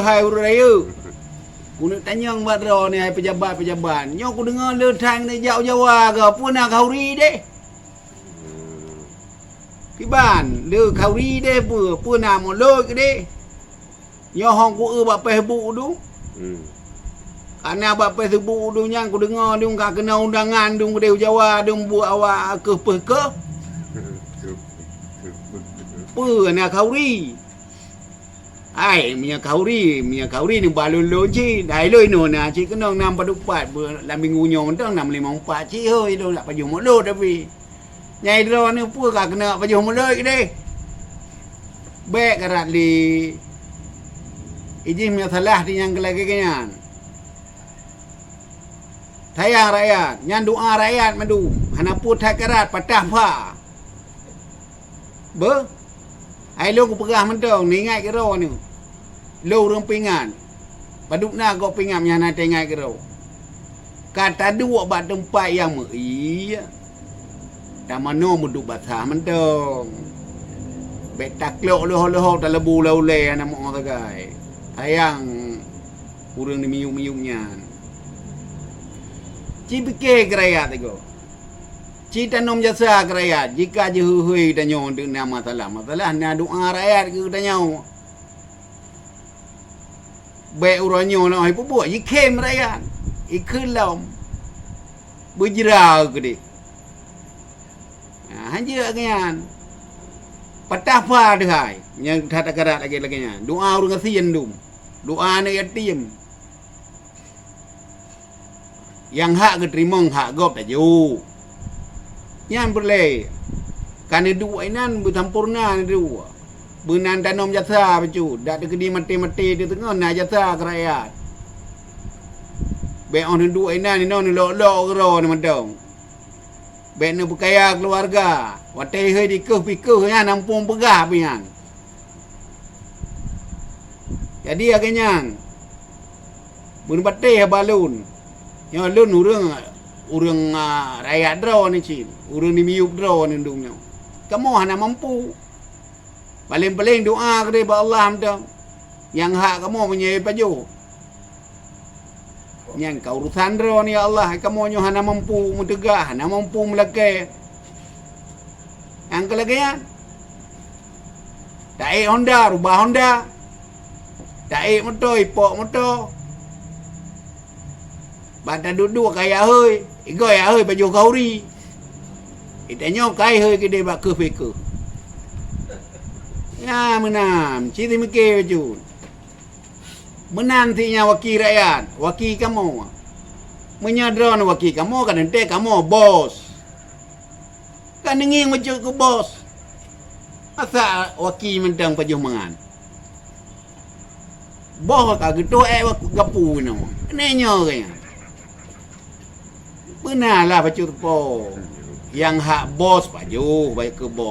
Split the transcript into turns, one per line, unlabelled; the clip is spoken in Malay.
hai raya. Aku nak tanya Badra ni hai pejabat-pejabat. Nyo aku dengar letang ni jauh-jauh ke pun nak kauri deh. Kiban, le kauri deh pun nak molo ke deh. Nyo hong ku bak Facebook tu. Karena bak Facebook tu nyang aku dengar dia ngak kena undangan dia ke Jawa dia buat awak ke pe. Apa nak kauri? Ai punya kauri ni balon loji. Dai loi no na cik kena 644 la minggu nyong tang 654 cik hoi do nak paju molo tapi. Nyai dro ni apa ka kena paju molo ke deh. Baik karat li. Ijin punya salah di yang lagi kenyan. Tayang rakyat, nyan doa rakyat madu. Hana put karat patah pa. Ai lo ku pegah mentong ni ingat ke ro ni. Lo rong pingan. Paduk na go pingam nyana tengai ke ro. Kata dua bat tempat yang iya. Tamano muduk batah mentong. Bet taklok loh talabu laule ana mo tagai. Tayang urang ni miyung-miyungnya. Cipike keraya tego. Cita nom jasa keraya. Jika je hui tanyo dengan masalah na doa rakyat ke tanyo. Baik uranyo nak hai pubuat ikem rakyat. Ikelam. Berjerau ke dia. Hanja kenyan. Patah pa dehai. Yang tata karat lagi nya. Doa urang kasian dum. Doa ni yatim. Yang hak ke terima hak gop tak ju. Yang boleh. Kerana dua inan bersampurna ni dua. Benan tanom jasa becu. Dak ada kedi mati-mati di tengah nak jasa ke rakyat. Baik orang dua inan ni non lok-lok ke ro ni madong. Baik ni berkaya keluarga. Watai he dikuh-pikuh nya nampung pegah pian. Jadi agaknya mun batai balun. Yang lun urang rakyat draw ni cik. Urang ni miup draw ni dungnya. Kamu hana mampu. Paling-paling doa kepada Allah amdam. Yang hak kamu punya paju. Yang kau urusan draw ni ya Allah. Kamu nyo hana mampu mentegah. Hana mampu melakai. Yang kelagian. Taik Honda, rubah Honda. Taik motor, ipok motor. Bata duduk kaya hơi. Igoi hơi baju kauri. Itanya kai hơi ke dia bak ke fake. Ya menam, ciri mikir baju. Menantinya wakil rakyat, wakil kamu. Menyadran wakil kamu kan ente kamu bos. Kan ingin macam ke bos. Asa wakil mentang baju mangan. Bos ka gitu gapu no. Nenya kaya. Benarlah baju po. Yang hak bos baju baik ke bos.